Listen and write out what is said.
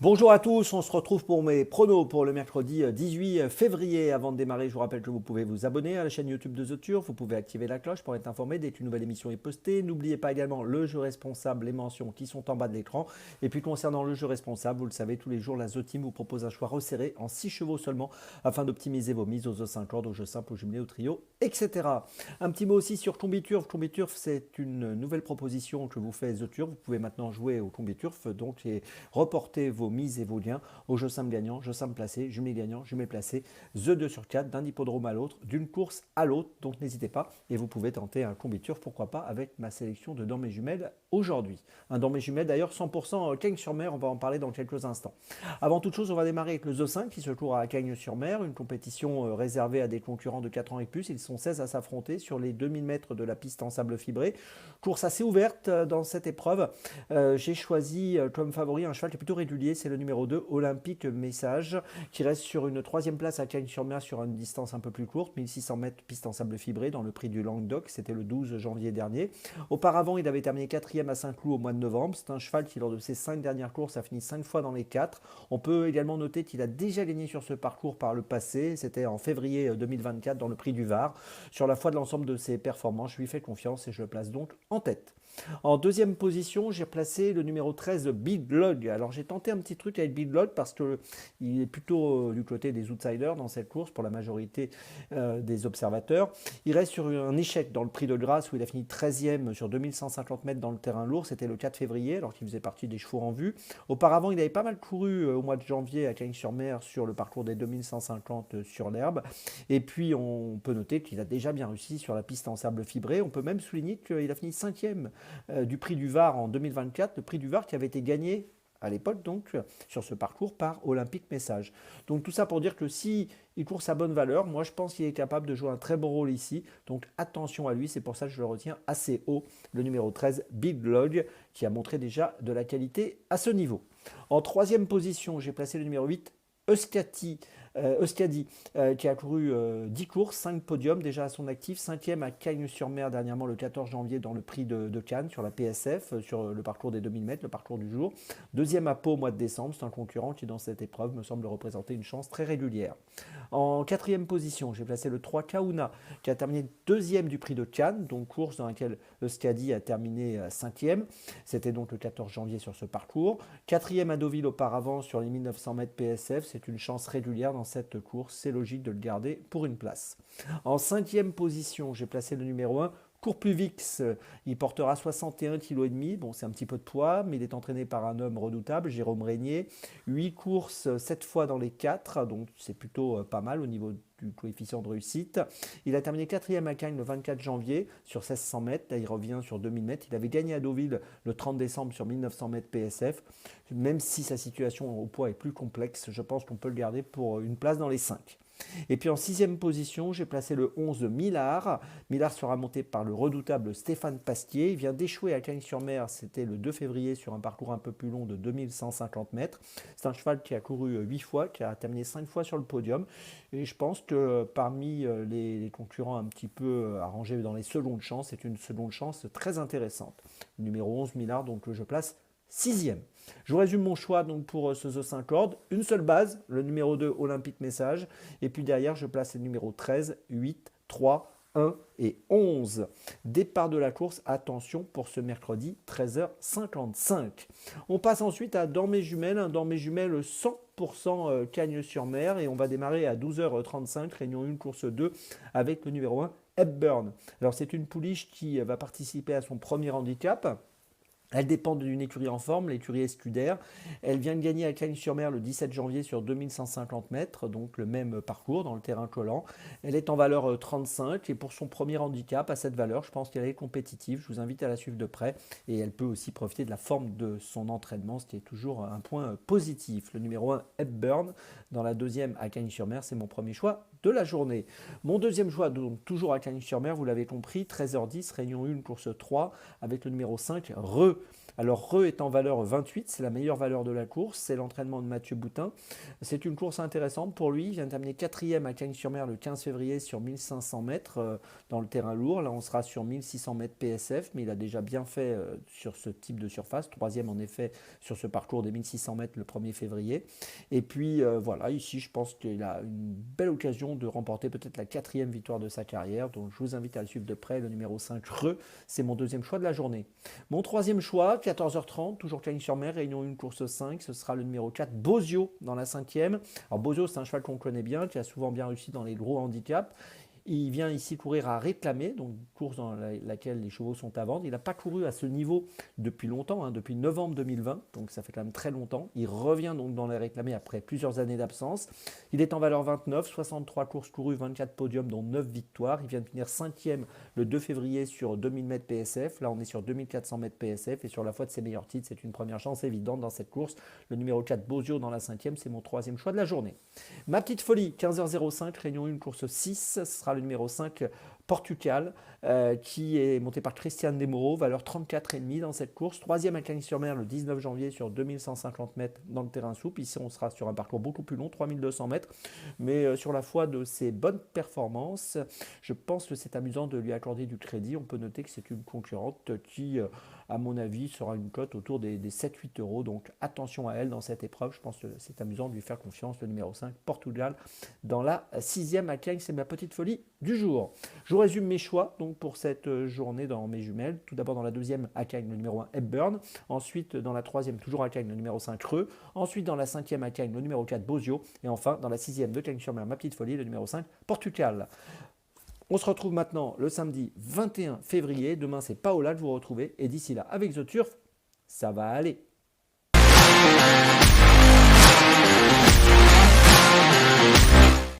Bonjour à tous, on se retrouve pour mes pronos pour le mercredi 18 février. Avant de démarrer, je vous rappelle que vous pouvez vous abonner à la chaîne YouTube de The Turf, vous pouvez activer la cloche pour être informé dès qu'une nouvelle émission est postée. N'oubliez pas également le jeu responsable, les mentions qui sont en bas de l'écran. Et puis concernant le jeu responsable, vous le savez, tous les jours, la The Team vous propose un choix resserré en 6 chevaux seulement afin d'optimiser vos mises aux 5 cordes, aux jeux simples, aux jumelés, au trio, etc. Un petit mot aussi sur Combiturf. Combiturf, c'est une nouvelle proposition que vous fait The Turf. Vous pouvez maintenant jouer au Combiturf, donc et reporter vos mises et vos liens au jeu simple gagnant, jeu simple placé, jumelé gagnant, jumelé placé, The 2 sur 4, d'un hippodrome à l'autre, d'une course à l'autre. Donc n'hésitez pas et vous pouvez tenter un combiturf, pourquoi pas, avec ma sélection de dans mes jumelles aujourd'hui. Un dans mes jumelles d'ailleurs 100% Cagnes-sur-Mer, on va en parler dans quelques instants. Avant toute chose, on va démarrer avec le The 5 qui se court à Cagnes-sur-Mer, une compétition réservée à des concurrents de 4 ans et plus. Ils sont 16 à s'affronter sur les 2000 mètres de la piste en sable fibré. Course assez ouverte dans cette épreuve. J'ai choisi comme favori un cheval qui est plutôt régulier, c'est le numéro 2, Olympique Message, qui reste sur une troisième place à Cagnes-sur-Mer sur une distance un peu plus courte, 1600 mètres piste en sable fibré dans le prix du Languedoc, c'était le 12 janvier dernier. Auparavant, il avait terminé 4e à Saint-Cloud au mois de novembre. C'est un cheval qui, lors de ses 5 dernières courses, a fini 5 fois dans les 4. On peut également noter qu'il a déjà gagné sur ce parcours par le passé, c'était en février 2024 dans le prix du Var. Sur la foi de l'ensemble de ses performances, je lui fais confiance et je le place donc en tête. En deuxième position, j'ai placé le numéro 13, Big Log. Alors j'ai tenté un petit truc avec Big Log parce qu'il est plutôt du côté des outsiders dans cette course pour la majorité des observateurs. Il reste sur un échec dans le prix de Grasse où il a fini 13e sur 2150 mètres dans le terrain lourd. C'était le 4 février alors qu'il faisait partie des chevaux en vue. Auparavant, il avait pas mal couru au mois de janvier à Cagnes-sur-Mer sur le parcours des 2150 sur l'herbe. Et puis on peut noter qu'il a déjà bien réussi sur la piste en sable fibré. On peut même souligner qu'il a fini 5e du prix du Var en 2024, le prix du Var qui avait été gagné à l'époque donc sur ce parcours par Olympique Message. Donc tout ça pour dire que si il court sa bonne valeur, moi je pense qu'il est capable de jouer un très bon rôle ici. Donc attention à lui, c'est pour ça que je le retiens assez haut, le numéro 13, Big Log, qui a montré déjà de la qualité à ce niveau. En troisième position, j'ai placé le numéro 8, Euskadi, qui a couru 10 courses, 5 podiums déjà à son actif, 5e à Cagnes-sur-Mer dernièrement le 14 janvier dans le prix de Cannes sur la PSF, sur le parcours des 2000 mètres, le parcours du jour. Deuxième à Pau au mois de décembre, c'est un concurrent qui dans cette épreuve me semble représenter une chance très régulière. En quatrième position, j'ai placé le 3 Kauna, qui a terminé deuxième du prix de Cannes, donc course dans laquelle Euskadi a terminé 5e. C'était donc le 14 janvier sur ce parcours. Quatrième à Deauville auparavant sur les 1900 mètres PSF, c'est une chance régulière dans cette course, c'est logique de le garder pour une place. En cinquième position, j'ai placé le numéro 1, Courpluvix, il portera 61,5 kg. Bon, c'est un petit peu de poids, mais il est entraîné par un homme redoutable, Jérôme Régnier. 8 courses, 7 fois dans les 4, donc c'est plutôt pas mal au niveau du coefficient de réussite. Il a terminé 4e à Cagnes le 24 janvier sur 1600 mètres. Là, il revient sur 2000 mètres. Il avait gagné à Deauville le 30 décembre sur 1900 mètres PSF. Même si sa situation au poids est plus complexe, je pense qu'on peut le garder pour une place dans les 5. Et puis en sixième position, j'ai placé le 11 Millard. Millard sera monté par le redoutable Stéphane Pastier. Il vient d'échouer à Cagnes-sur-Mer, c'était le 2 février sur un parcours un peu plus long de 2150 mètres. C'est un cheval qui a couru 8 fois, qui a terminé 5 fois sur le podium. Et je pense que parmi les concurrents un petit peu arrangés dans les secondes chances, c'est une seconde chance très intéressante. Le numéro 11 Millard, donc je place 6e. Je vous résume mon choix donc pour ce The 5 cordes. Une seule base, le numéro 2 Olympique Message. Et puis derrière, je place les numéros 13, 8, 3, 1 et 11. Départ de la course, attention pour ce mercredi 13h55. On passe ensuite à Dans mes jumelles, un Dans mes jumelles 100% Cagnes-sur-Mer. Et on va démarrer à 12h35, réunion 1, course 2, avec le numéro 1 Hepburn. Alors c'est une pouliche qui va participer à son premier handicap. Elle dépend d'une écurie en forme, l'écurie Escudaire. Elle vient de gagner à Cagnes-sur-Mer le 17 janvier sur 2150 mètres, donc le même parcours dans le terrain collant. Elle est en valeur 35 et pour son premier handicap, à cette valeur, je pense qu'elle est compétitive. Je vous invite à la suivre de près et elle peut aussi profiter de la forme de son entraînement, ce qui est toujours un point positif. Le numéro 1, Hepburn, dans la deuxième à Cagnes-sur-Mer, c'est mon premier choix de la journée. Mon deuxième choix, donc toujours à Cagnes-sur-Mer, vous l'avez compris, 13h10, réunion 1, course 3, avec le numéro 5, Re. Alors Re est en valeur 28, c'est la meilleure valeur de la course, c'est l'entraînement de Mathieu Boutin. C'est une course intéressante pour lui, il vient de terminer 4e à Cagnes-sur-Mer le 15 février sur 1500 mètres dans le terrain lourd. Là on sera sur 1600 mètres PSF, mais il a déjà bien fait sur ce type de surface, 3e en effet sur ce parcours des 1600 mètres le 1er février. Et puis voilà, ici je pense qu'il a une belle occasion de remporter peut-être la 4e victoire de sa carrière, donc je vous invite à le suivre de près, le numéro 5 Re, c'est mon deuxième choix de la journée. Mon troisième choix, 14h30, toujours Cagnes-sur-Mer, réunion 1, course 5, ce sera le numéro 4, Bozio, dans la 5e. Alors Bozio, c'est un cheval qu'on connaît bien, qui a souvent bien réussi dans les gros handicaps. Il vient ici courir à Réclamer, donc une course dans laquelle les chevaux sont à vendre. Il n'a pas couru à ce niveau depuis longtemps, depuis novembre 2020, donc ça fait quand même très longtemps. Il revient donc dans les Réclamés après plusieurs années d'absence. Il est en valeur 29, 63 courses courues, 24 podiums, dont 9 victoires. Il vient de finir 5e le 2 février sur 2000 mètres PSF. Là, on est sur 2400 mètres PSF et sur la foi de ses meilleurs titres, c'est une première chance évidente dans cette course. Le numéro 4, Bozio, dans la 5e, c'est mon troisième choix de la journée. Ma petite folie, 15h05, réunion 1, course 6, ce sera le numéro 5, Portugal, qui est monté par Christian Desmoreaux, valeur 34,5 dans cette course. 3e à Cagnes-sur-Mer le 19 janvier sur 2150 mètres dans le terrain souple. Ici, on sera sur un parcours beaucoup plus long, 3200 mètres. Mais sur la foi de ses bonnes performances, je pense que c'est amusant de lui accorder du crédit. On peut noter que c'est une concurrente qui, à mon avis, sera une cote autour des 7-8 euros. Donc attention à elle dans cette épreuve. Je pense que c'est amusant de lui faire confiance. Le numéro 5, Portugal, dans la 6e à Cagnes. C'est ma petite folie du jour. Je vous résume mes choix donc pour cette journée dans mes jumelles. Tout d'abord dans la 2e à Cagnes, le numéro 1 Hepburn. Ensuite dans la 3e toujours à Cagnes, le numéro 5 Re. Ensuite dans la 5e à Cagnes, le numéro 4 Bozio. Et enfin dans la 6e de Cagnes-sur-Mer, ma petite folie, le numéro 5 Portugal. On se retrouve maintenant le samedi 21 février. Demain c'est Paola que vous retrouvez. Et d'ici là avec The Turf, ça va aller.